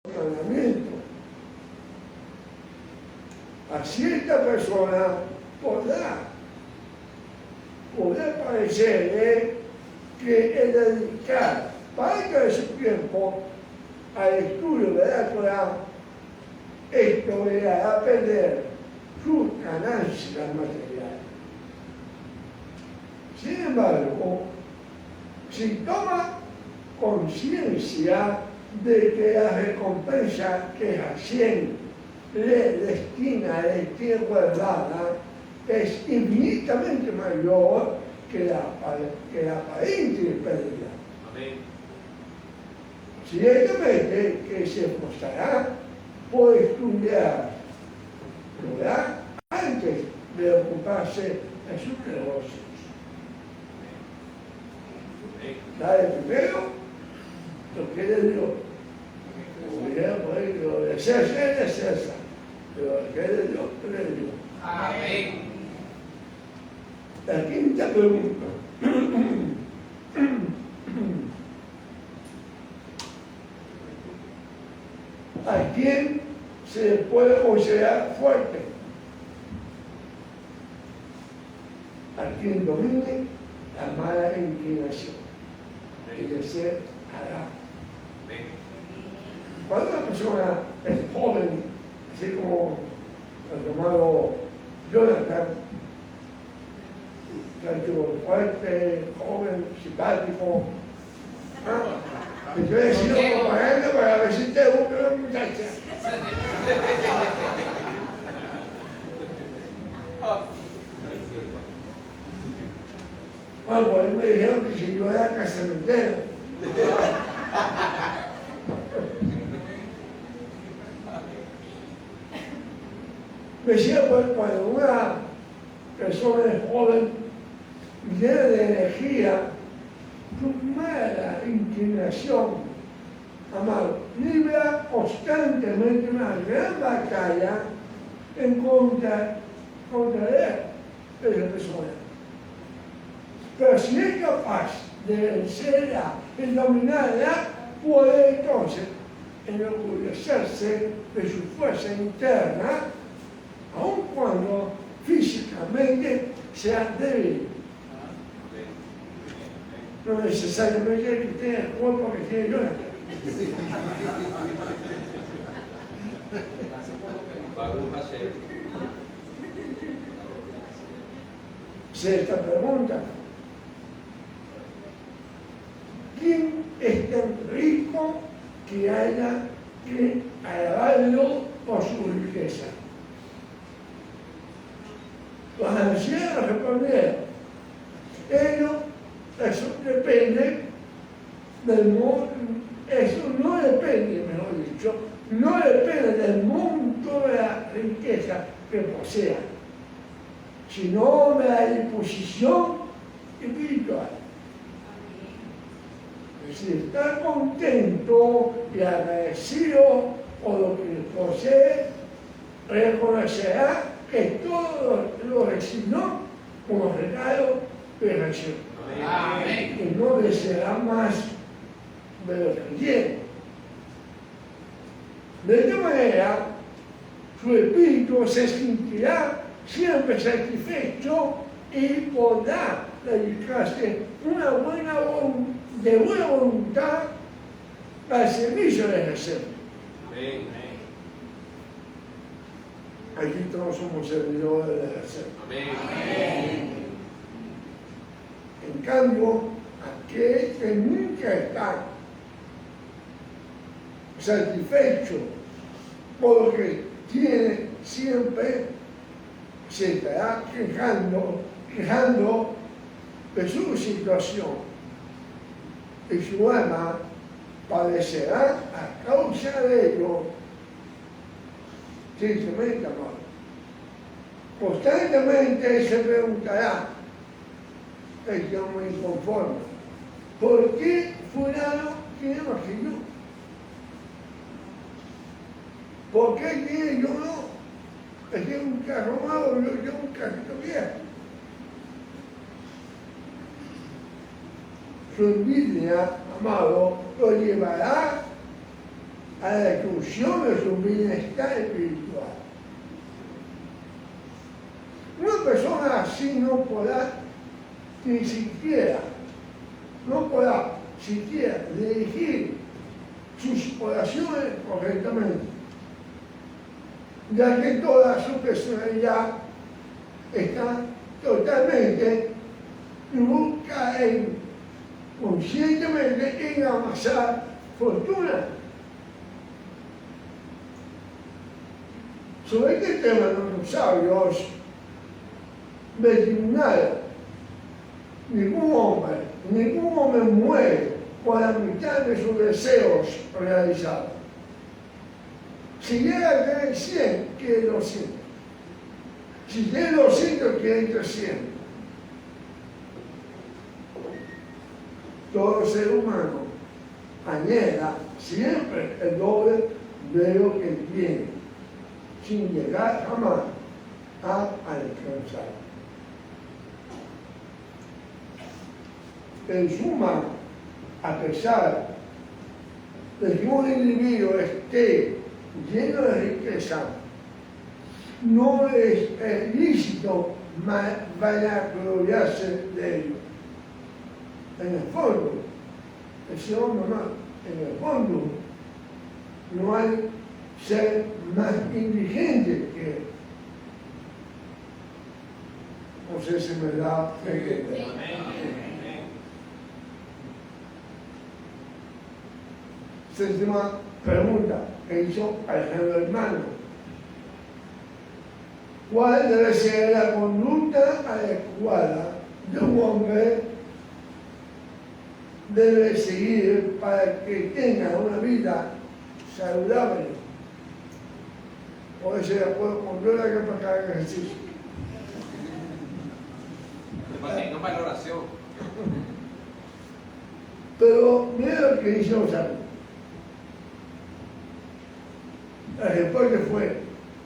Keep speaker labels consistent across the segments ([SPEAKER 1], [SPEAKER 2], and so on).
[SPEAKER 1] razonamiento. A cierta persona podrá parecer que el dedicar parte de su tiempo al estudio de la Torah, esto le hará perder sus ganancias materiales. Sin embargo, si toma conciencia de que la recompensa que Hashem le destina el tiempo de dada es infinitamente mayor que la aparente pérdida.
[SPEAKER 2] Amén.
[SPEAKER 1] Ciertamente que se esforzará por estudiar Torah antes de ocuparse de sus negocios. Dale primero lo que es de Dios. Lo de César es de César, pero lo que es de Dios es de Dios.
[SPEAKER 2] Amén.
[SPEAKER 1] La quinta pregunta. ¿A quién se le puede considerar fuerte? A quien domine la mala inclinación, es decir, hará. Cuando una persona es joven, así como el llamado Jonathan, fuerte, joven, simpático, yo he sido propaganda para ver si te gusta la muchacha. Bueno, pues me dijeron que si yo era casamentero. Me decía, pues, cuando una persona es joven, llena de energía, su mala inclinación, amado, libra constantemente una gran batalla en contra de esa persona. Pero si es capaz de vencerla, de dominarla, puede entonces enorgullecerse de su fuerza interna, aun cuando físicamente sea débil. No necesariamente que tenga el cuerpo que tiene Jonathan. Sexta pregunta. ¿Quién es tan rico que haya que alabarlo por su riqueza? Los ancianos respondieron, eso depende del mundo, eso no depende, mejor dicho, no depende del monto de la riqueza que posea, sino de la disposición espiritual. Es decir, estar contento y agradecido por lo que posee, reconocerá que todo lo recibió como regalo de Hashem.
[SPEAKER 2] Amén.
[SPEAKER 1] Y no deseará más de lo que tiene. De esta manera, su espíritu se sentirá siempre satisfecho y podrá dedicarse de buena voluntad al servicio de Hashem.
[SPEAKER 2] Amén.
[SPEAKER 1] Aquí todos somos servidores de Hashem.
[SPEAKER 2] Amén.
[SPEAKER 1] En cambio, aquel que nunca está satisfecho por lo que tiene, siempre se estará quejando de su situación y su alma padecerá a causa de ello. Tristemente, amado. Constantemente se preguntará, el hombre inconforme, ¿por qué fulano tiene más que yo? ¿Por qué tiene yo no? Es que un carro malo, yo un carrito viejo. Su envidia, amado, lo llevará a la destrucción de su bienestar espiritual. Una persona así no podrá ni siquiera dirigir sus oraciones correctamente, ya que toda su personalidad está totalmente busca conscientemente en amasar fortuna. Sobre este tema los sabios determinaron: ningún hombre muere con la mitad de sus deseos realizados. Si llega a tener 100, quiere 200. Si tiene 200, quiere 300. Todo ser humano anhela siempre el doble de lo que tiene, sin llegar jamás a alcanzar. En suma, a pesar de que un individuo esté lleno de riqueza, no es lícito vanagloriarse de ello. En el fondo, ese hombre en el fondo, no hay ser más inteligente que él. No sé si me da entender. Séptima pregunta que hizo Alejandro Hermano: ¿cuál debe ser la conducta adecuada de un hombre debe seguir para que tenga una vida saludable? Puede ser de acuerdo con yo la que para cada ejercicio.
[SPEAKER 2] No valoración.
[SPEAKER 1] Pero mira lo que dice los sabios. La respuesta fue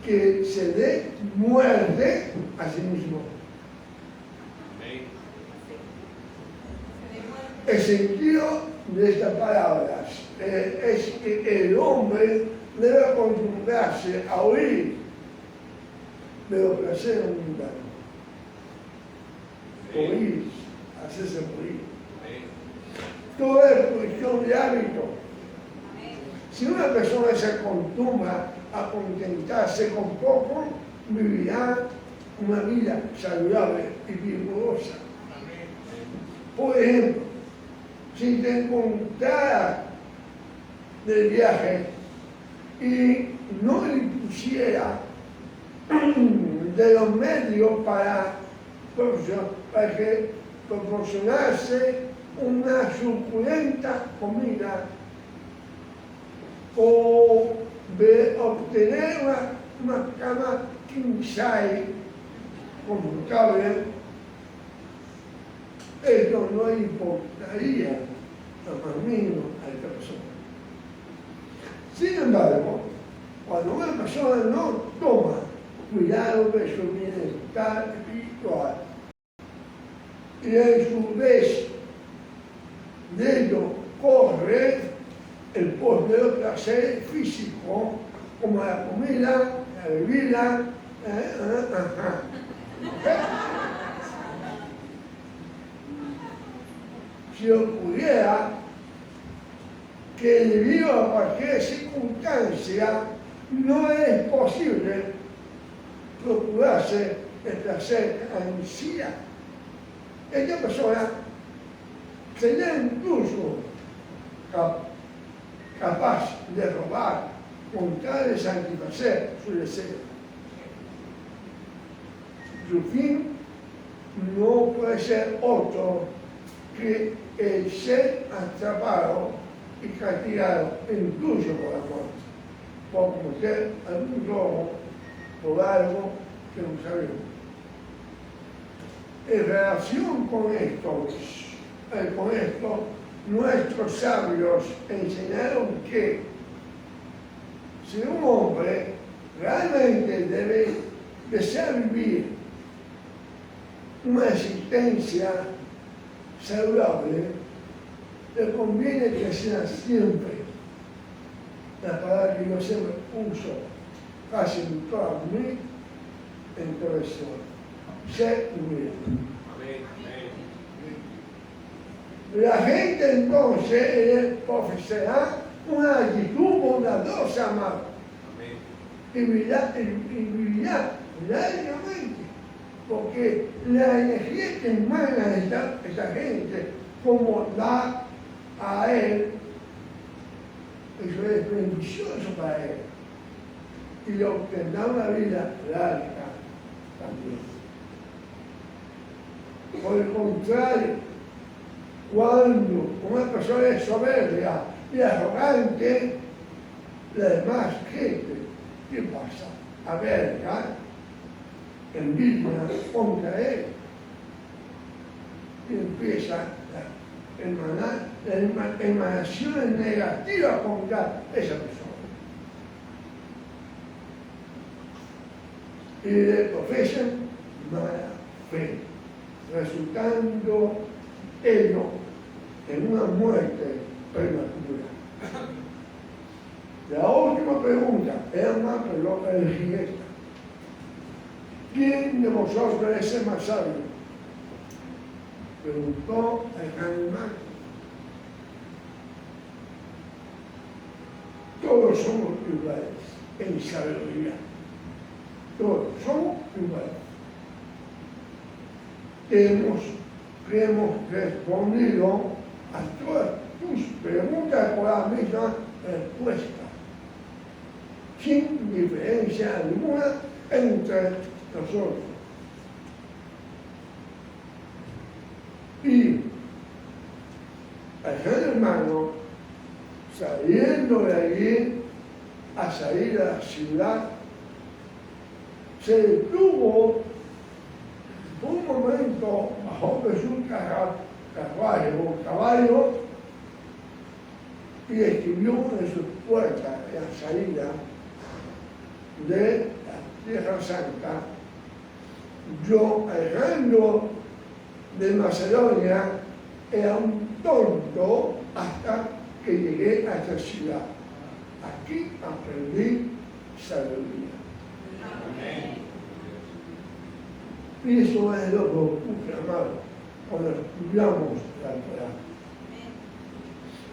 [SPEAKER 1] que se dé muerte a sí mismo. El sentido de estas palabras es que el hombre debe acostumbrarse a huir de los placeres mundanos. Huir, hacerse morir. Todo es cuestión de hábito. Si una persona se acostumbra a contentarse con poco, vivirá una vida saludable y vigorosa. Por ejemplo, si te encontraras de viaje y no dispusiera de los medios para que proporcionarse una suculenta comida o de obtener una cama king size confortable, esto no importaría lo más mínimo a esta persona. Sin embargo, cuando una persona no toma cuidado de su bienestar espiritual y en su vez de ello corre el postero placer físico, como la comida, la bebida, Si ocurriera que debido a cualquier circunstancia no es posible procurarse el placer ansía, esta persona sería incluso capaz de robar con tal de satisfacer su deseo. Su fin no puede ser otro que el ser atrapado y castigado incluso por la muerte, por cometer algún robo, por algo que no sabemos. En relación con esto, nuestros sabios enseñaron que si un hombre realmente desea vivir una existencia saludable, le conviene que sea siempre la palabra que yo siempre uso casi en todas mis intervenciones. Sé humilde.
[SPEAKER 2] Amén.
[SPEAKER 1] La gente entonces profesará una actitud bondadosa, amado.
[SPEAKER 2] Amén.
[SPEAKER 1] Y vivirá diariamente. Porque la energía que emana esta gente, como da a él, eso es beneficioso para él. Y le obtendrá una vida larga también. Por el contrario, cuando una persona es soberbia y arrogante, la demás gente, ¿qué pasa? Averga, envidia contra él. Y empieza las emanaciones negativas contra esa persona. Y le profesan mala fe, resultando ello en una muerte prematura. La última pregunta es más directa. ¿Quién de vosotros es el más sabio? Preguntó el animal. Todos somos iguales en sabiduría. Todos somos iguales. Hemos respondido a todas tus preguntas con la misma respuesta, sin diferencia alguna entre nosotros. Y el gran hermano, saliendo de allí a salir a la ciudad, se detuvo un momento bajo de su caballo y escribió en su puerta en la salida de la Tierra Santa: yo, errando de Macedonia, era un tonto hasta que llegué a esta ciudad. Aquí aprendí sabiduría.
[SPEAKER 2] Amén.
[SPEAKER 1] Y eso es lo que ocurre, amado, cuando estudiamos la Torah.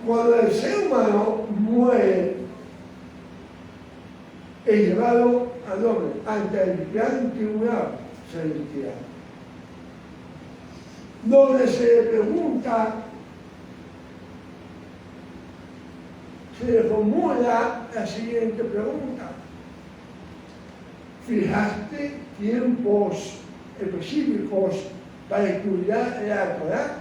[SPEAKER 1] Cuando el ser humano muere, es llevado a dónde? Ante el gran tribunal celestial, donde se le pregunta, se le formula la siguiente pregunta: ¿fijaste tiempos específicos para estudiar la Torah?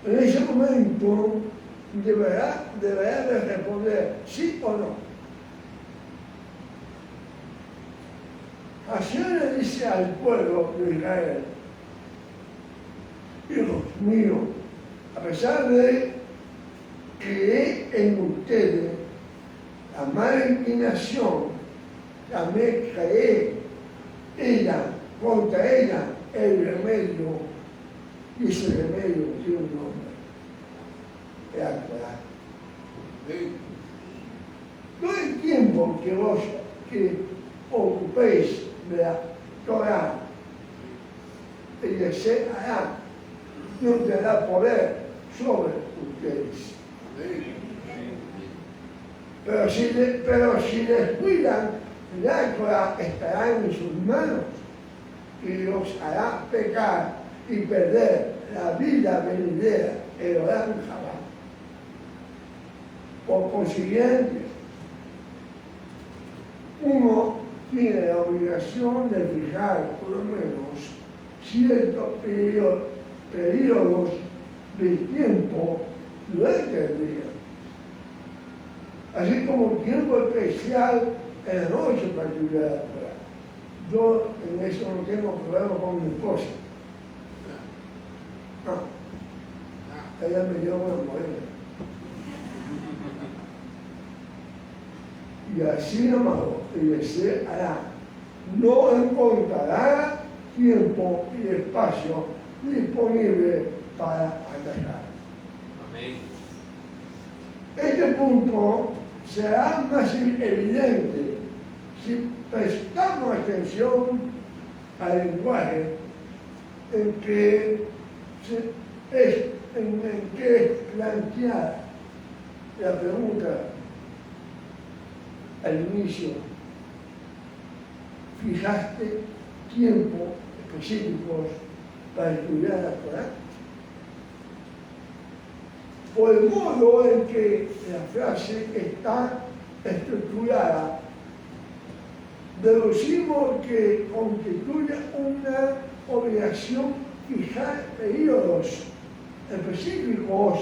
[SPEAKER 1] En ese momento deberá de responder sí o no. Así le dice al pueblo de Israel: hijos míos, a pesar de que en ustedes la mala inclinación, también creé contra ella el remedio, y ese remedio tiene un nombre: la Torah. Todo el tiempo que vos ocupéis de la Torah y de ser Hará, no te da poder sobre ustedes. Pero si descuidan, la Torah estará en sus manos y los hará pecar y perder la vida venidera, el Olam Jabá. Por consiguiente, uno tiene la obligación de fijar por lo menos ciertos periodos de tiempo durante el día, así como tiempo especial en la noche para estudiar la Torah. Yo en eso no tengo problema con mi esposa. Ella me dio una morena. Y así, amado, y se hará. No encontrará tiempo y espacio disponible para atacar.
[SPEAKER 2] Amén.
[SPEAKER 1] Este punto será más evidente si prestamos atención al lenguaje en que es planteada la pregunta al inicio. ¿Fijaste tiempos específicos para estudiar la Torá? Por el modo en que la frase está estructurada, deducimos que constituye una obligación fijar periodos específicos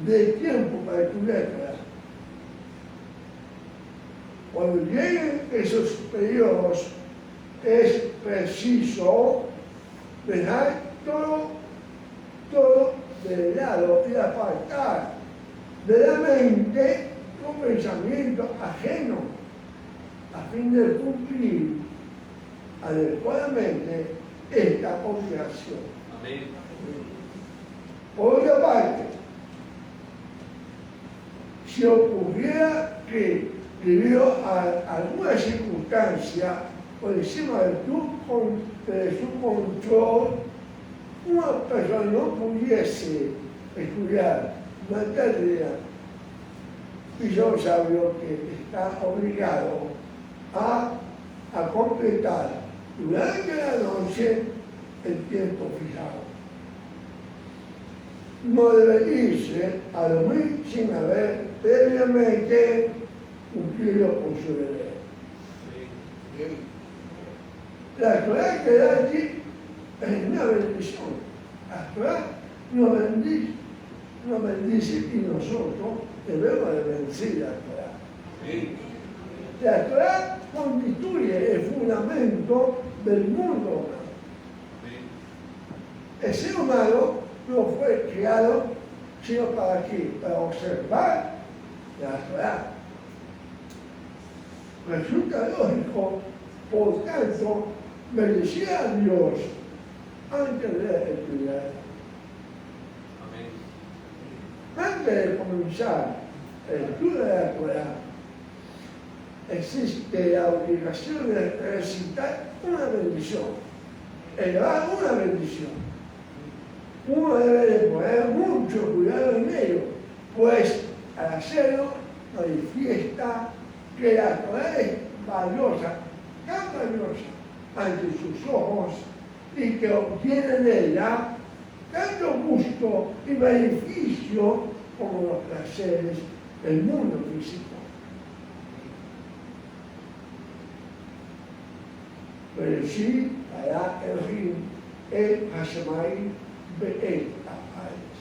[SPEAKER 1] de tiempo para estudiar Torá. Cuando lleguen esos periodos, es preciso dejar todo de lado y apartar de la mente un pensamiento ajeno a fin de cumplir adecuadamente esta obligación.
[SPEAKER 2] Amén.
[SPEAKER 1] Por otra parte, si ocurriera que debido a alguna circunstancia por encima de su control, una persona no pudiese estudiar materia, y yo sabio que está obligado a completar durante la noche el tiempo fijado. No debe irse a dormir sin haber previamente cumplido con su deber. La Torá que da aquí es una bendición. La Torá nos bendice y nosotros debemos de bendecir la Torá. La Torá constituye el fundamento del mundo humano. El ser humano no fue creado sino para qué? Para observar la Torá. Resulta lógico, por tanto, bendecir a Dios antes de estudiar. Antes de comenzar el estudio de la Torá, existe la obligación de recitar una bendición, elevar una bendición. Uno debe de poner mucho cuidado en ello, pues al hacerlo manifiesta que la Torá es valiosa, tan valiosa ante sus ojos y que obtiene de ella tanto gusto y beneficio como los placeres del mundo físico. Pero sí hará el Hashemayim Be'el Haaretz.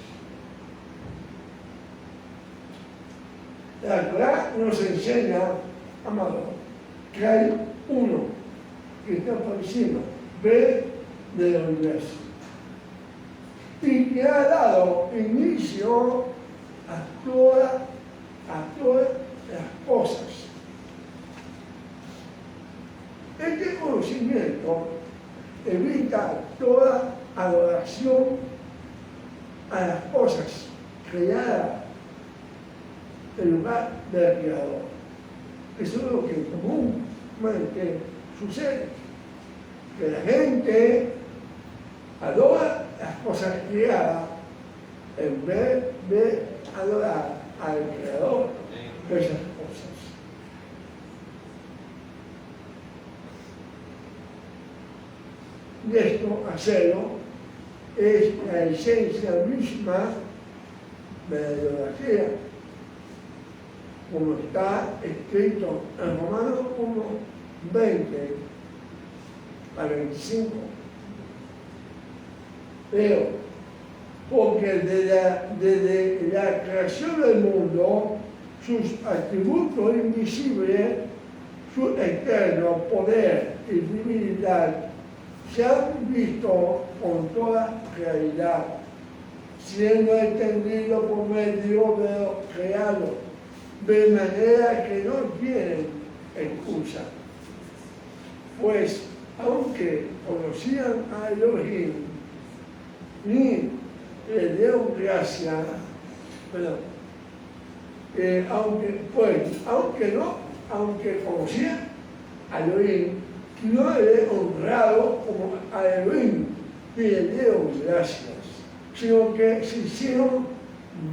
[SPEAKER 1] La Torá nos enseña, amado, que hay uno que está por encima del universo y que ha dado inicio a todas las cosas. Este conocimiento evita toda adoración a las cosas creadas en lugar del Creador. Eso es lo que comúnmente sucede, que la gente adora las cosas creadas en vez de adorar al Creador de esas cosas. Y esto, hacerlo, es la esencia misma de la idolatría, como está escrito en Romanos 1, 20 a 25. Pero, porque desde la creación del mundo, sus atributos invisibles, su eterno poder y divinidad, se han visto con toda claridad, siendo entendido por medio de lo creado, de manera que no tienen excusa. Pues, aunque conocían a Elohim, ni le dieron gracia, aunque conocía a Elohim, no le he honrado como a Elohim y le dio gracias, sino que se hicieron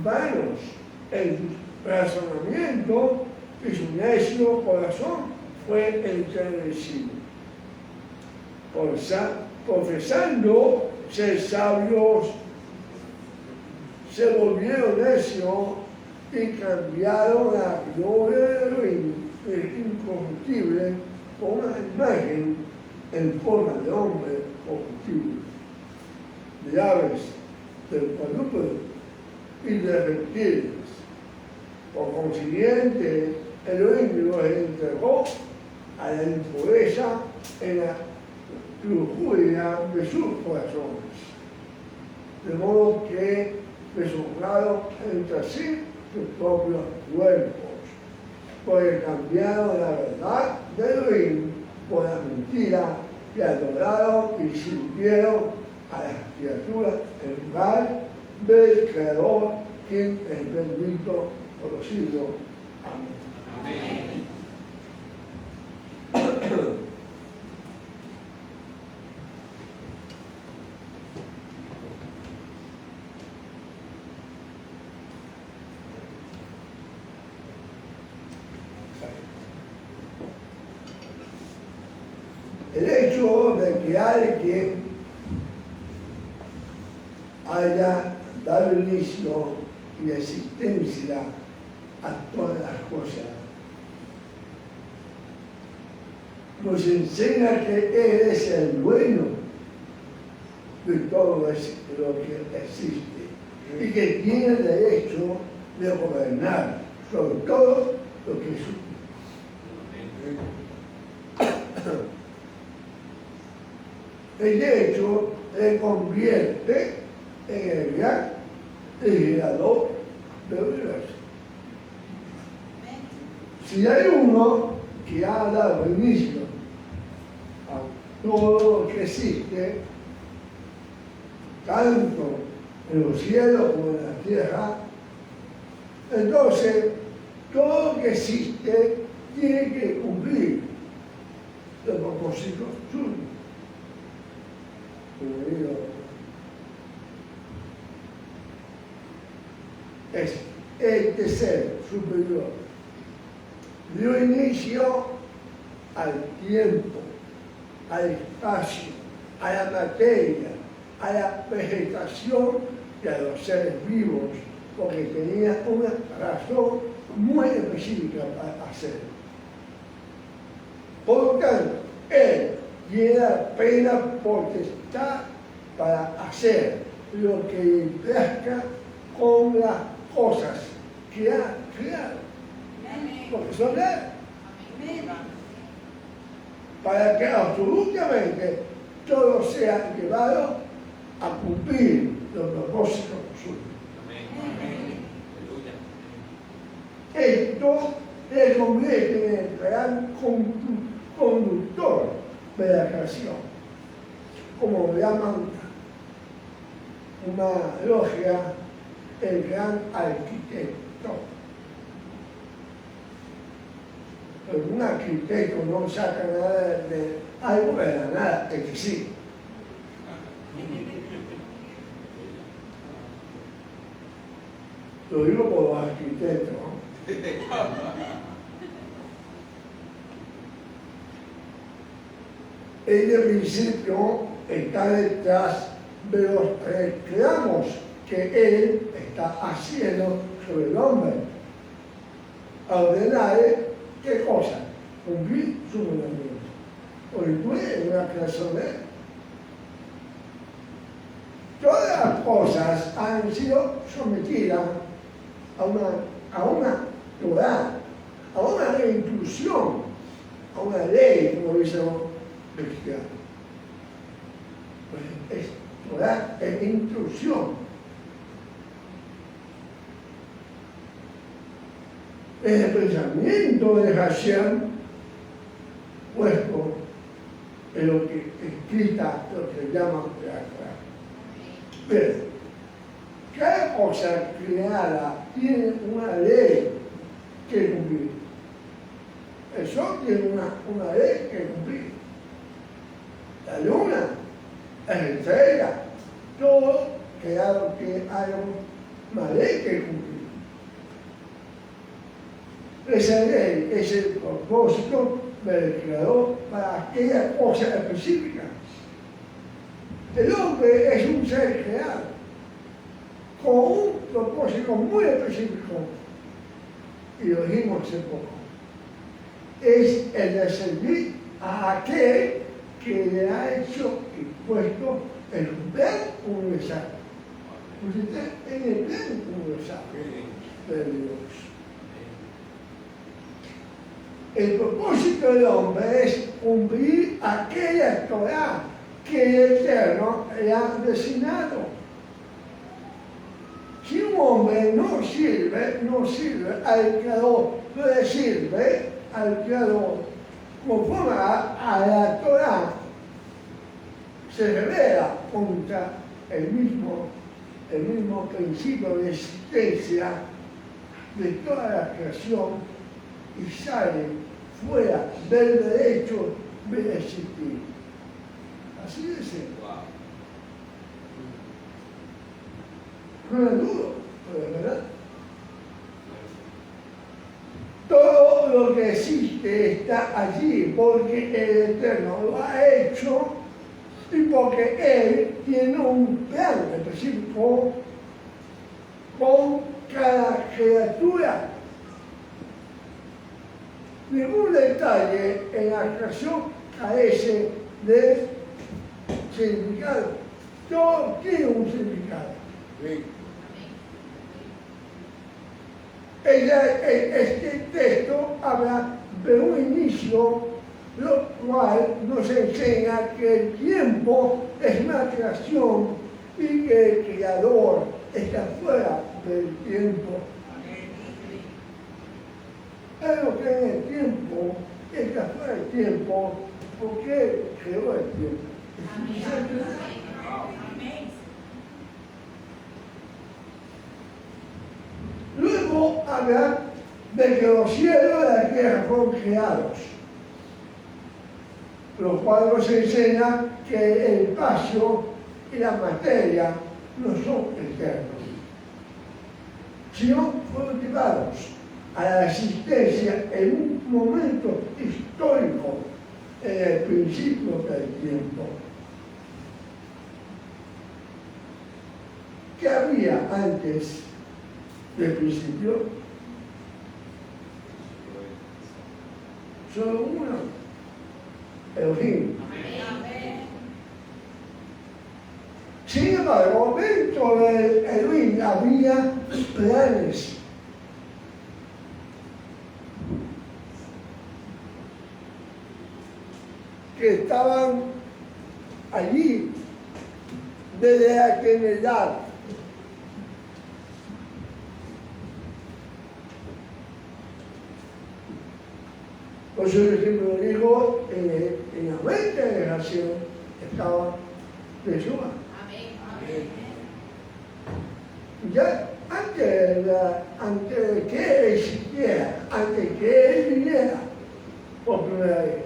[SPEAKER 1] vanos en su razonamiento y su necio corazón fue enternecido. Profesando ser sabios, se volvieron necios y cambiaron la gloria de Elohim, el incorruptible, por una imagen en forma de hombre corruptible, de aves, del cuadrúpedo y de reptiles. Por consiguiente, Elohim los entregó a la impureza en la lujuria de sus corazones, de modo que deshonraron entre sí sus propios cuerpos, porque cambiaron la verdad de Elohim por la mentira y adoraron y sirvieron a las criaturas en lugar del Creador, quien es bendito por los siglos. Amén. El hecho de que alguien haya dado inicio y existencia a todas las cosas nos enseña que Él es el dueño de todo lo que existe y que tiene el derecho de gobernar sobre todo lo que existe. El derecho le convierte en el gran legislador del universo. Si hay uno que ha dado inicio a todo lo que existe, tanto en los cielos como en la tierra, entonces todo lo que existe tiene que cumplir los propósitos suyos. Como digo, es este ser superior dio inicio al tiempo, al espacio, a la materia, a la vegetación y a los seres vivos, porque tenía una razón muy específica para hacerlo. Por lo tanto, Él tiene la plena potestad para hacer lo que le plazca con las cosas que ha creado. Porque son Él. Para que absolutamente todo sea llevado a cumplir los propósitos suyos. Esto le convierte en el gran conductor de la creación, como lo llaman una logia, el gran arquitecto. Pero un arquitecto no saca nada de algo de la nada, es que sí. Lo digo por los arquitectos, ¿no? Él de principio está detrás de los reclamos que Él está haciendo sobre el hombre. A ordenarle, ¿qué cosa? Cumplir su mandamiento. Porque tú eres una creación de Él. Todas las cosas han sido sometidas a una Torah, a una inclusión, a una ley, como dicen los cristianos. Pues es Torah, es instrucción. Es el pensamiento de Hashem puesto en lo que escrita, lo que llaman Torah. Pero cada cosa creada tiene una ley que cumplir. El sol tiene una ley que cumplir. La luna es estrella. Todo claro que hay una ley que cumplir. Esa ley es el propósito del Creador para aquella cosa específica. El hombre es un ser creado con un propósito muy específico, y lo dijimos hace poco. Es el de servir a aquel que le ha hecho y puesto en un plan universal. Pues está en el plan universal de Dios. El propósito del hombre es cumplir aquella Torah que el Eterno le ha designado. Si un hombre no sirve al Creador, no le sirve al Creador conforme a la Torah, se revela contra el mismo principio de existencia de toda la creación y sale fuera del derecho de existir. Así de simple. No es duro, pero es verdad. Todo lo que existe está allí porque el Eterno lo ha hecho y porque Él tiene un plan específico con cada criatura. Ningún detalle en la creación carece de significado. Todo tiene un significado. Este texto habla de un inicio, lo cual nos enseña que el tiempo es una creación y que el Creador está fuera del tiempo. Pero que en el tiempo está fuera del tiempo porque creó el tiempo. Luego habla de que los cielos y la tierra fueron creados, lo cual nos enseña que el espacio y la materia no son eternos, sino fueron llevados a la existencia en un momento histórico, en el principio del tiempo. ¿Qué había antes del principio? Solo uno, Elohim. Sin embargo, dentro de Elohim había planes. Que estaban allí desde la eternidad. Por eso yo siempre digo, en la mente de la nación estaba Jesús. Ya antes de que él existiera, antes de que él viniera por primera vez,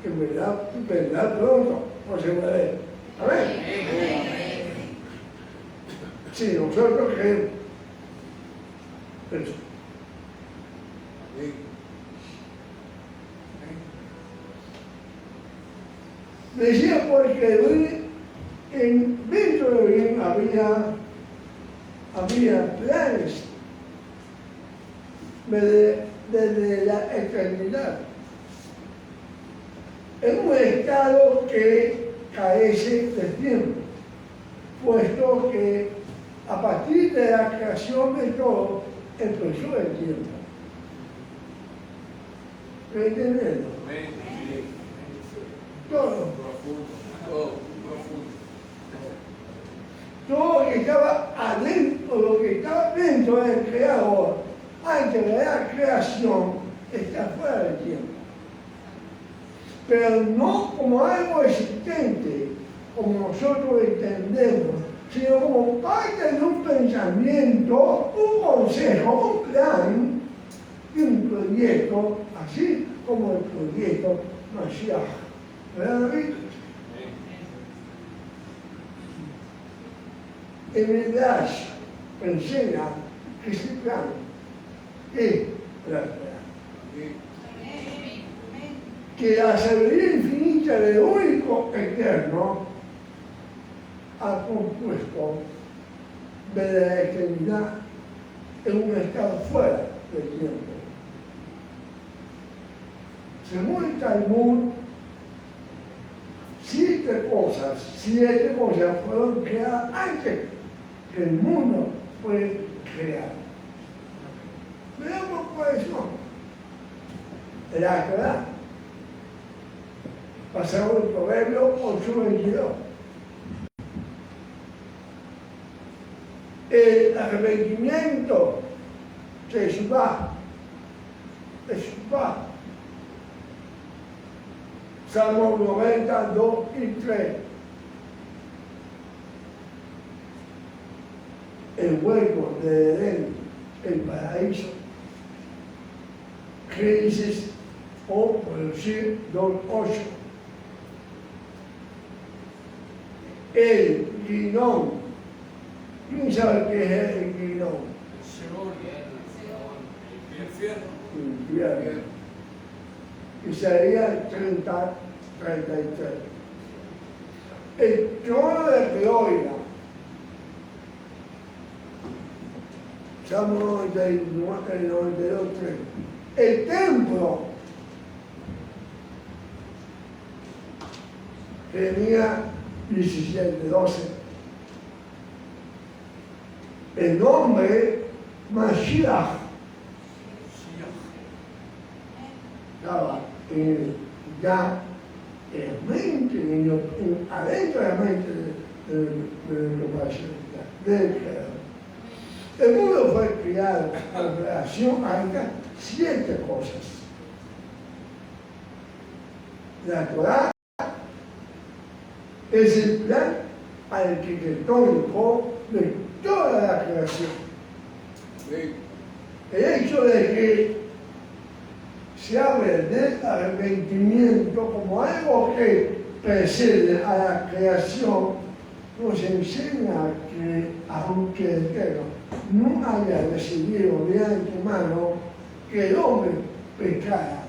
[SPEAKER 1] que vendrá pronto por segunda vez. Amén. Si nosotros creemos eso. Decía porque dentro de Elohim había planes desde la eternidad, en un estado que carece de tiempo, puesto que a partir de la creación de todo empezó el tiempo. ¿Me entienden? Todo lo que estaba adentro, lo que estaba dentro del Creador, antes de la creación, está fuera del tiempo. Pero no como algo existente, como nosotros entendemos, sino como parte de un pensamiento, un consejo, un plan un proyecto, así como el proyecto Mashiach. ¿Verdad, David? El Midrash enseña que ese plan es la verdad. Que la sabiduría infinita del único eterno ha compuesto desde la eternidad en un estado fuera del tiempo. Según el Talmud, siete cosas fueron creadas antes que el mundo fue creado. Veamos cuáles son. La Torá. Pasamos el Proverbio 8:22. El arrepentimiento de Shuvá. Salmo 92 y 3. El huerto de Edén, el paraíso. Génesis o por decir 2:8. El guinón. ¿Quién sabe qué es el guinón?
[SPEAKER 2] El infierno.
[SPEAKER 1] Isaías 30:33. El trono de gloria. Salmo 92:3. El templo. Jeremías 17:12. El nombre Mashiach. Estaba ya en mente, adentro de la mente del creador. El mundo fue creado en relación a estas siete cosas. La Torá es el plan arquitectónico de toda la creación. El hecho de que se hable del arrepentimiento como algo que precede a la creación, nos enseña que, aunque el Eterno no haya decidido de antemano que el hombre pecara,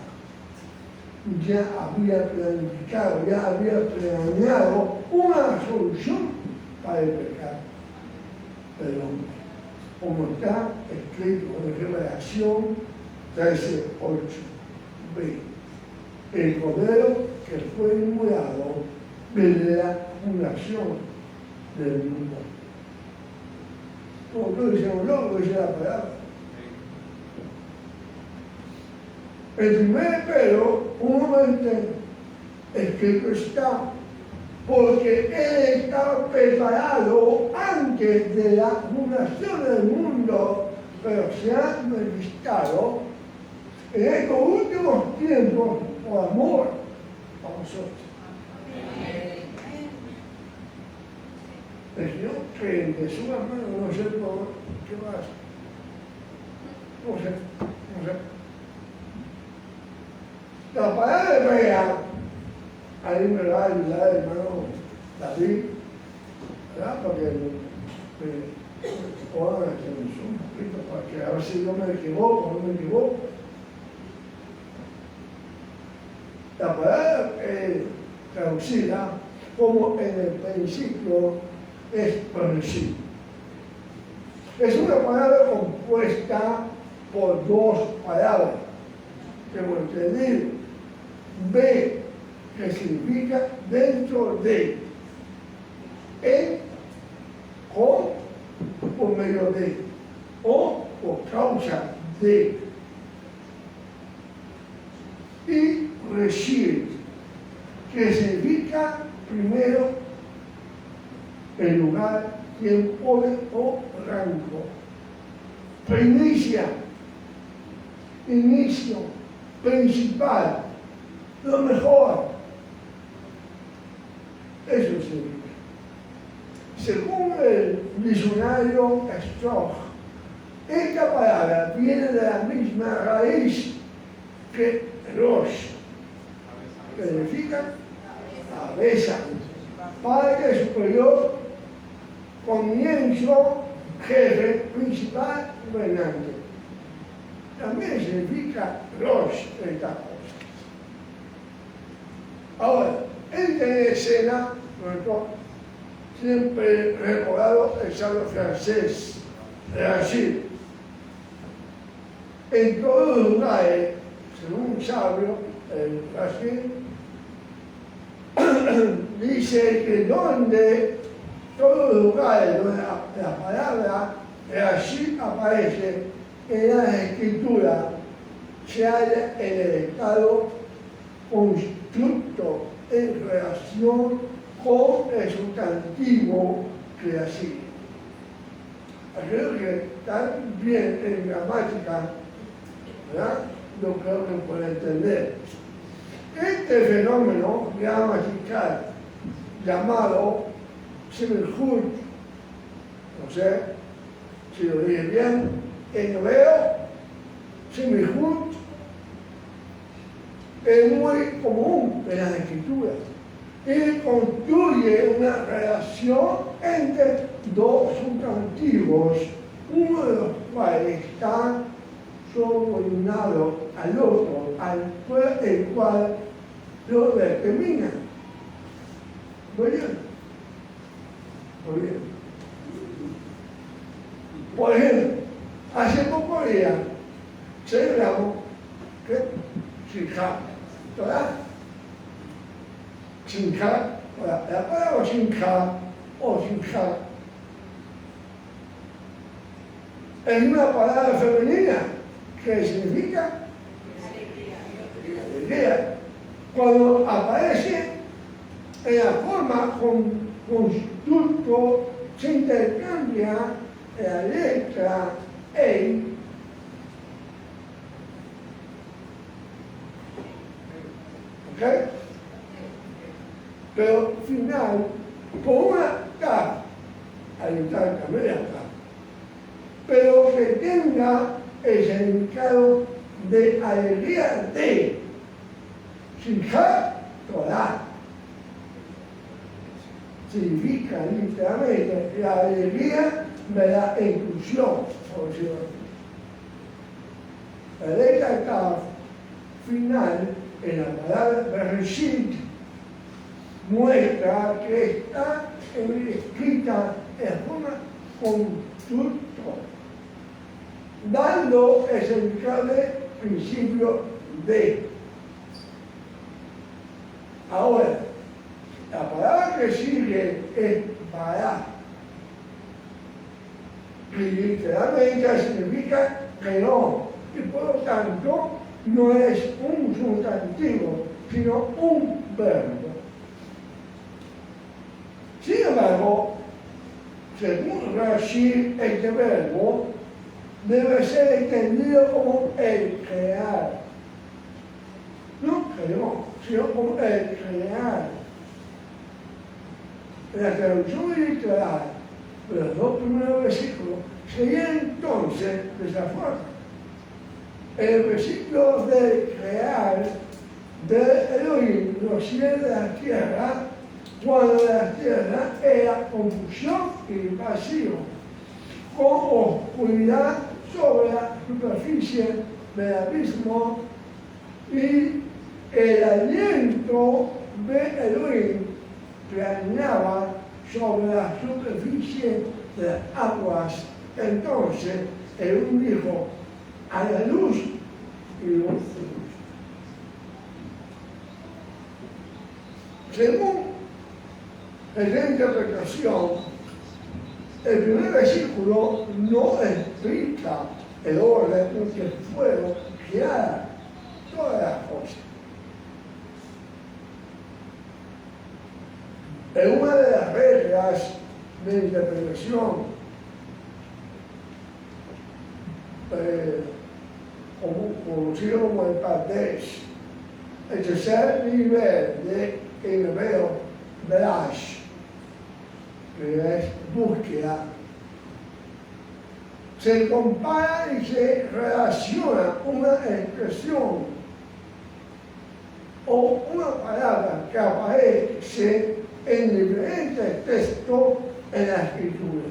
[SPEAKER 1] ya había planificado, ya había planeado una solución para el pecado del hombre, como está escrito en Revelación 13:8b. El cordero que fue inmolado desde la fundación del mundo. Como todos decimos, no, dice la palabra. El primer pero, un momento, escrito está, porque él estaba preparado antes de la fundación del mundo, pero se ha manifestado en estos últimos tiempos por amor a vosotros. El Señor que de su mano no sé por qué más. No sé. La palabra hebrea, ahí me va a ayudar el hermano David, ¿verdad? Porque pongan atención un poquito para que a ver si yo me equivoco o no me equivoco. La palabra traducida como en el principio es principio. Es una palabra compuesta por dos palabras que hemos entendido. B, que significa dentro de, en, con, por medio de, o por causa de, y recibe, que significa primero el lugar, tiempo o rango. Primicia, inicio, principal, lo mejor. Eso significa. Según el diccionario Strong, Esta palabra viene de la misma raíz que Rosh, que significa cabeza, padre superior, comienzo, jefe, principal, gobernante. También significa Rosh esta cosa. Ahora, entra en escena, siempre recordado el sabio francés, Rachid. En todos los lugares, según un sabio, el Rachid, dice que donde todos los lugares donde la palabra Rachid aparece en la escritura se halla en el estado constructo en relación con el sustantivo que la sigue. Creo que también en gramática, ¿verdad? Yo creo que puede entender. Este fenómeno gramatical llamado similtud, no sé si lo dije bien, en hebreo, similtud es muy común en las escrituras y construye una relación entre dos sustantivos, uno de los cuales está subordinado al otro, el cual lo determina. Muy bien. Muy bien. Por ejemplo, hace pocos días celebramos Simchat, ¿verdad? Simchat, la palabra Simchat o Simchat es una palabra femenina que significa alegría. Cuando aparece en la forma constructo, se intercambia la letra E ¿ok? Pero final, con una K, al intercambio de acá, pero que tenga el significado de alegría de Simchat Torah. Significa literalmente la alegría de la inclusión, por decirlo así. La letra K final en la palabra Bereshit muestra que está escrita en forma constructo, dando el significado de principio de. Ahora, la palabra que sigue es para, que literalmente significa que no, y por lo tanto no es un sustantivo, sino un verbo. Sin embargo, según Rashi, este verbo debe ser entendido como el crear. No creó, sino como el crear. La traducción literal de los dos primeros versículos sería entonces de esa forma. El versículo de crear de Elohim, los cielos de la tierra, cuando la tierra era confusión y vacío, con oscuridad sobre la superficie del abismo y el aliento de Elohim planeaba sobre la superficie de las aguas. Entonces Elohim dijo: a la luz, y luz. Según esta interpretación, el primer versículo no explica el orden en que fueron creadas todas las cosas. En una de las reglas de interpretación conocido como el Pardesh, el tercer nivel de hebreo Brash, que es búsqueda, se compara y se relaciona una expresión o una palabra que aparece en diferentes textos en la escritura.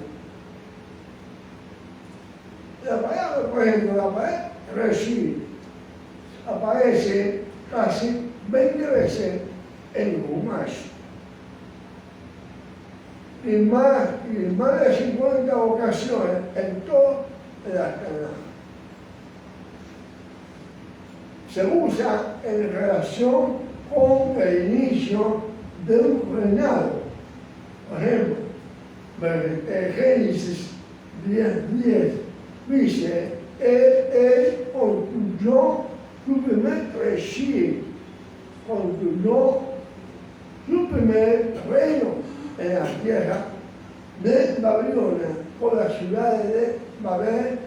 [SPEAKER 1] La palabra, por ejemplo, la palabra recibir aparece casi 20 veces en Jumash. Y más de 50 ocasiones en toda la Tanaj. Se usa en relación con el inicio de un reinado. Por ejemplo, Génesis 10:10 dice, Él construyó su primer Reshit, construyó su primer reino en la tierra de Babilonia, por las ciudades de Babel,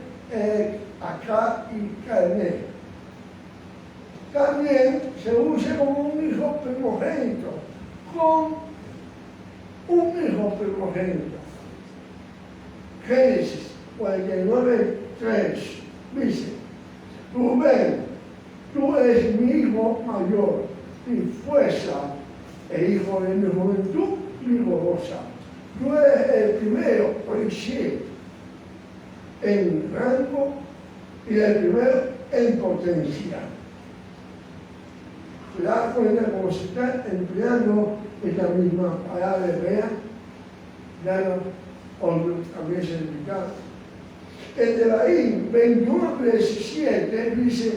[SPEAKER 1] Acá y Calné. También se usa como un hijo primogénito, con un hijo primogénito. Génesis 49:3 dice, Rubén, tú eres mi hijo mayor, mi fuerza, el hijo de mi juventud, mi gozosa. Tú eres el primero, Reshit, en rango y el primero en potencia. Se da cuenta cómo se está empleando esta misma palabra hebrea, ya también significado. El de Baín 21:17 dice,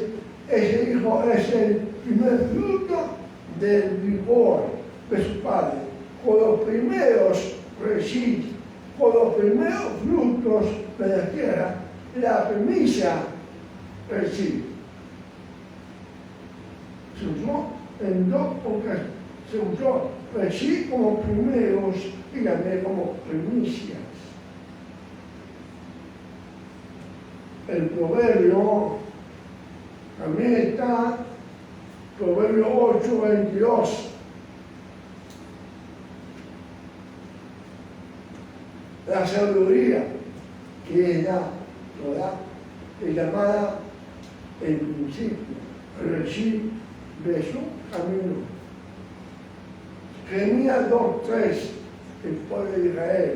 [SPEAKER 1] ese hijo es el primer fruto del vigor de su padre, con los primeros Reshit, con los primeros frutos de la tierra, la primicia Reshit. Se usó en dos ocasiones, se usó Reshit como primeros y también como primicias. El proverbio también está, Proverbio 8:22. La sabiduría, que es la Torah, es llamada el principio, Reshit de su camino. Jeremías 2:3, el pueblo de Israel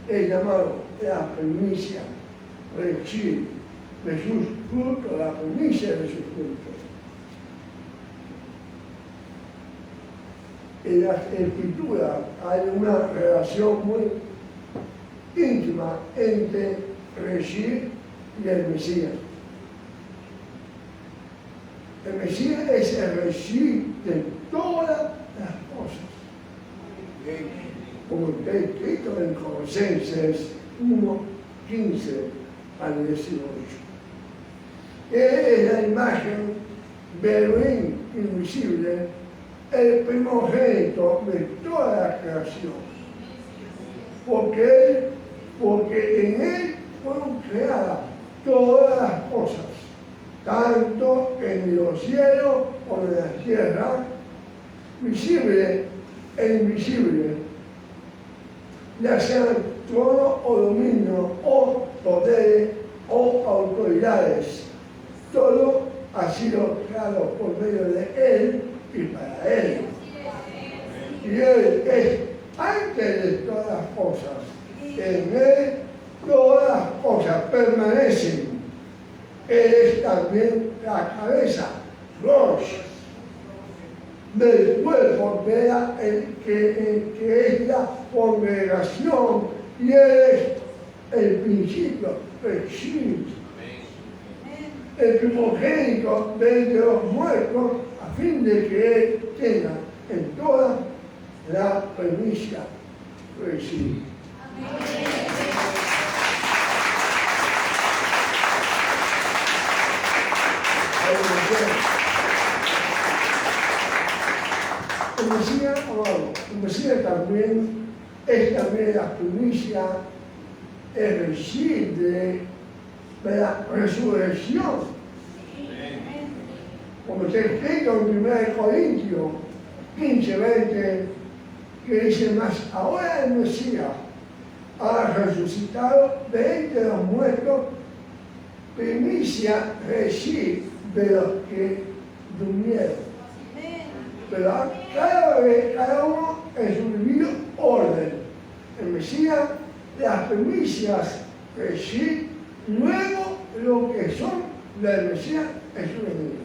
[SPEAKER 1] es llamado la primicia, Reshit de sus frutos, la primicia de sus frutos. En la escritura hay una relación muy íntima entre Reshit y el Mesías. El Mesías es el Reshit de todas las cosas. Como está escrito en Colosenses 1:15 al 18. Él es la imagen Elohim invisible, el primogénito de toda la creación. Porque en él fueron creadas todas las cosas, tanto en los cielos como en la tierra, visible e invisible, ya sean trono o dominio, o poderes o autoridades. Todo ha sido creado por medio de Él y para Él. Y Él es antes de todas las cosas. En Él todas las cosas permanecen. Él es también la cabeza, Rosh, del cuerpo que es la congregación, y Él es el principio, Reshit, el primogénito de entre los muertos, a fin de que Él tenga en toda la primicia, Reshit. El Mesías también es también la primicia, el Reshit de la resurrección. Como está escrito en 1 Corintios 15:20, que dice más, ahora el Mesías ha resucitado de entre los muertos primicia recibí de los que durmieron. Pero cada uno en su debido orden. El Mesías, las primicias recibí, luego lo que son del Mesías en su venida.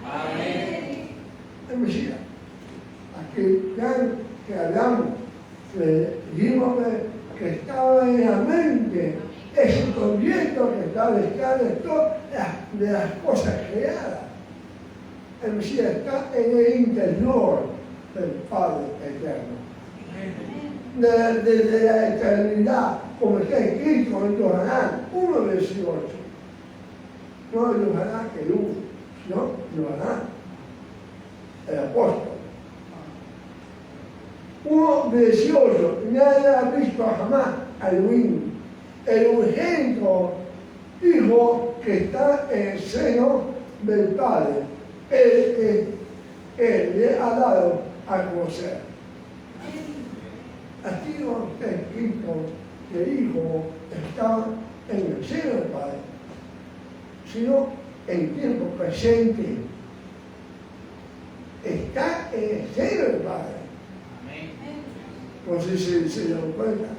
[SPEAKER 2] Amén.
[SPEAKER 1] El Mesías. Aquí ya que hablamos, dijimos que estaba en la mente ese proyecto que está detrás de las cosas creadas. El Mesías está en el interior del Padre Eterno. Desde la eternidad, como está escrito en Yohanan 1:18. No Yohanan el uno, sino Yohanan, el apóstol. 1:18. Nadie ha visto jamás a Elohim, el unigénito Hijo que está en el seno del Padre. Él le ha dado a conocer. Aquí no está escrito que el Hijo está en el seno del Padre, sino en tiempo presente. Está en el seno del Padre. No sé si se dan cuenta.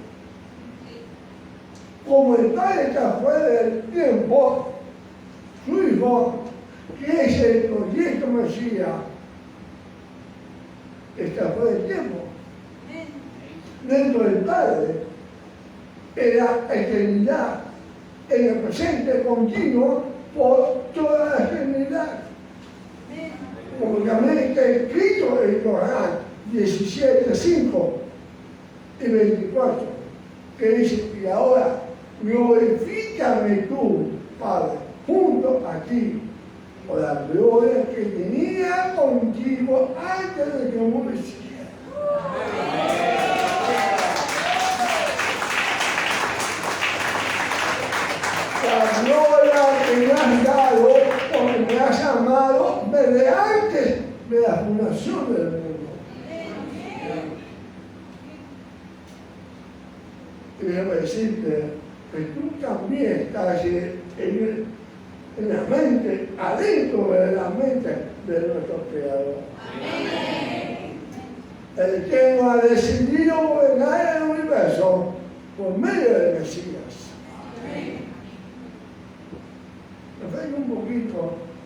[SPEAKER 1] Como el Padre está fuera del tiempo, su Hijo, que es el proyecto Mesías, está fuera del tiempo. Dentro del Padre, en la eternidad, en el presente continuo, por toda la eternidad. Como también está escrito en Yohanan 17:5 y 24, que dice: y ahora glorifícame tú, Padre, junto a ti, por la gloria que tenía contigo antes de que el mundo existiera. La gloria que me has dado, porque me has amado desde antes de la fundación del mundo. Y déjame decirte que tú también estás en la mente, adentro de la mente de nuestro Creador. El que nos ha decidido gobernar el universo por medio del Mesías. Me traigo un poquito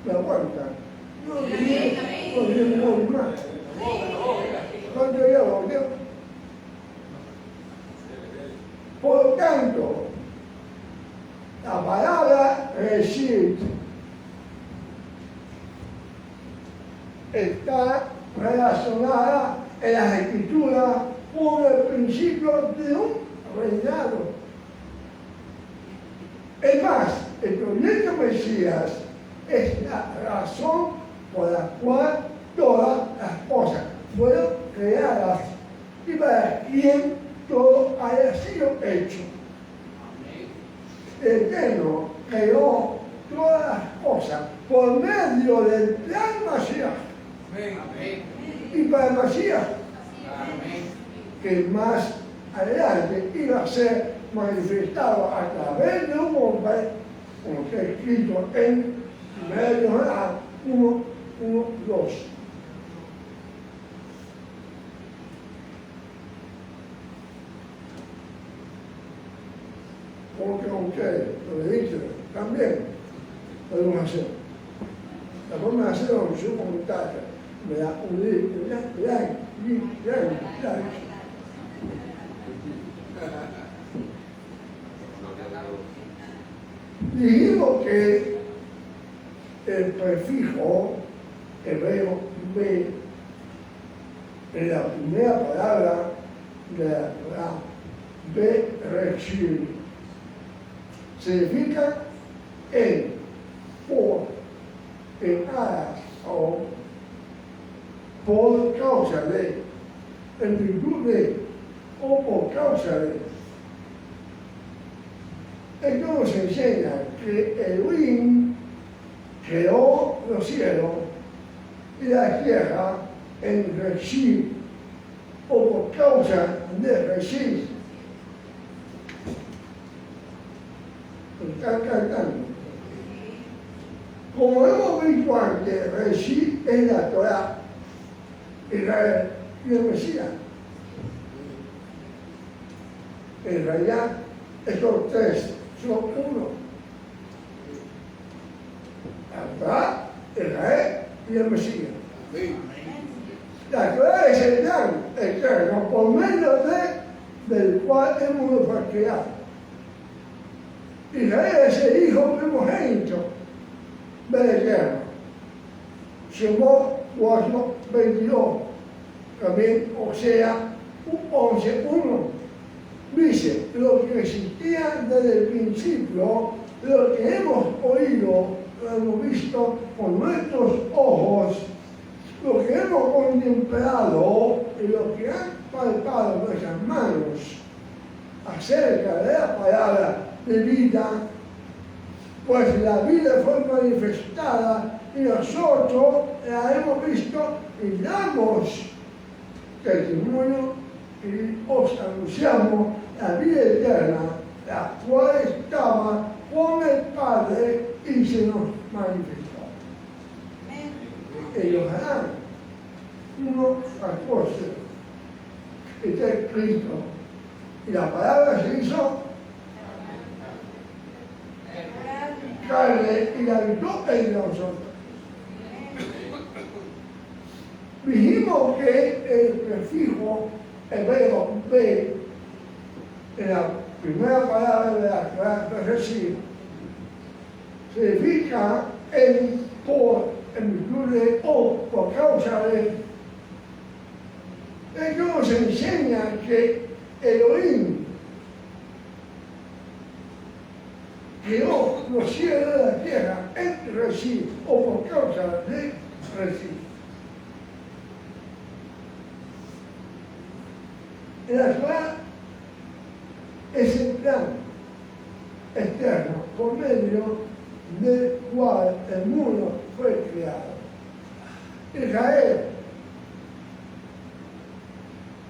[SPEAKER 1] la vuelta. No diré más. ¿Cuánto llevo? Por lo tanto, la palabra recibir está relacionada en las Escrituras con el principio de un reinado. Es más, el proyecto Mesías es la razón por la cual todas las cosas fueron creadas y para quien todo haya sido hecho. El Eterno creó todas las cosas por medio del plan Masías. Y para el Masías, que más adelante iba a ser manifestado a través de un hombre, como está escrito en 1 Yohanan 1:2. Como que ustedes lo dicen también podemos hacer. La forma de hacerlo en su comentario me da un like. Dijimos que el prefijo hebreo B en la primera palabra de la Torah, Bereshit, significa en, por, en aras o por causa de, en virtud de o por causa de. Esto nos enseña que Elohim creó los cielos y la tierra en Reshit o por causa de Reshit. Están cantando. Como hemos visto antes, Reshit es la Torah, Israel y el Mesías. En realidad, estos tres son uno. La Torah, Israel y el Mesías. La Torah es el plan eterno, por medio del cual hemos fue creado. Israel es el hijo primogénito del Eterno. Shemot 4:22, también, o sea, 11:1. Dice, lo que existía desde el principio, lo que hemos oído, lo hemos visto con nuestros ojos, lo que hemos contemplado y lo que han palpado nuestras manos acerca de la palabra de vida, pues la vida fue manifestada y nosotros la hemos visto y damos testimonio y os anunciamos la vida eterna, la cual estaba con el Padre y se nos manifestó. Ellos harán 1:14. Está escrito. Y la palabra se hizo carne y la habitó entre nosotros. Dijimos que el prefijo hebreo B en la primera palabra de la clase recibir significa en por, en virtud de o, por causa de. Esto nos enseña que Elohim creó los cielos de la tierra en Reshit o por causa de Reshit. La Torah es el plan externo por medio del cual el mundo fue creado. Israel,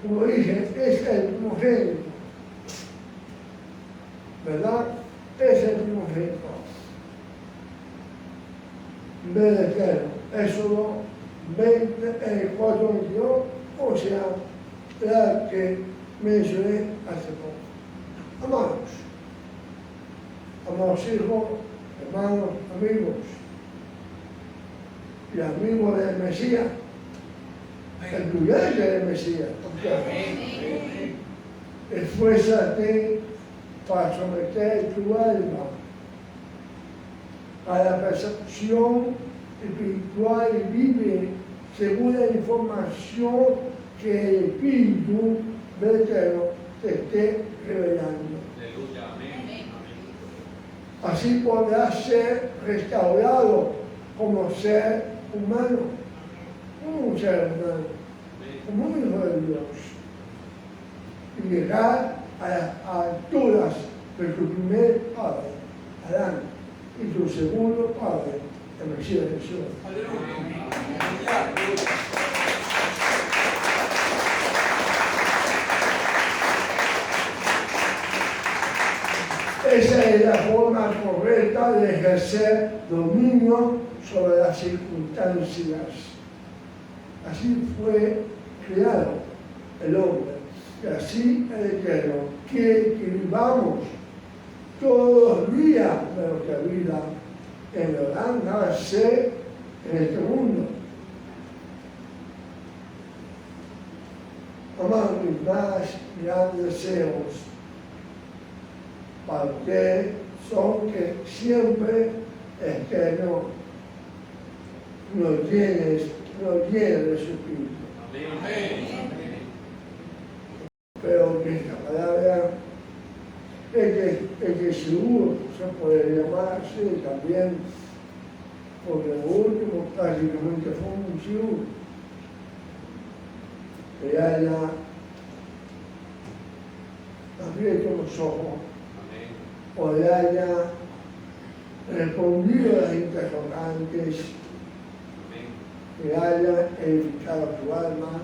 [SPEAKER 1] como dije, es el primogénito, ¿verdad? Es el primogénito del Eterno. Éxodo 4:22, o sea, la que mencioné hace poco. Amados hijos, hermanos, amigos y amigos del Mesías, estudiantes del Mesías. Esfuérzate para someter tu alma a la percepción espiritual y vive según la información que el Espíritu del Eterno te esté revelando. Así podrás ser restaurado como ser humano, como un ser humano, como un hijo de Dios, y llegar a las alturas de tu primer padre, Adán, y tu segundo padre, el Mesías Jesús. Esa es la forma correcta de ejercer dominio sobre las circunstancias. Así fue creado el hombre. Y así el Eterno quiere que vivamos todos los días de nuestra vida en verdad nada ser en este mundo. Amados, mis más grandes deseos para ustedes son que siempre Eterno nos llene de su Espíritu.
[SPEAKER 2] Amén.
[SPEAKER 1] Pero que esta palabra es que seguro se puede llamar así también, porque lo último prácticamente fue un seguro. Que haya abierto los ojos, o le haya respondido a las interrogantes, que haya edificado tu alma,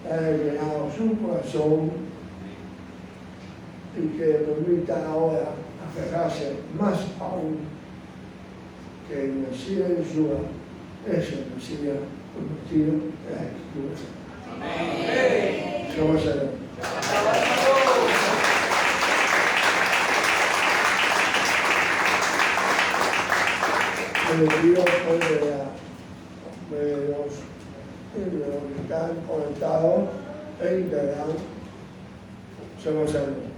[SPEAKER 1] que haya llenado su corazón y que le permita ahora aferrarse más aún que el Mesías Yeshua es el Mesías prometido de la Escritura.
[SPEAKER 2] Amén.
[SPEAKER 1] Shabbat Shalom. Le pido de los que están conectados e integran. Shabbat Shalom.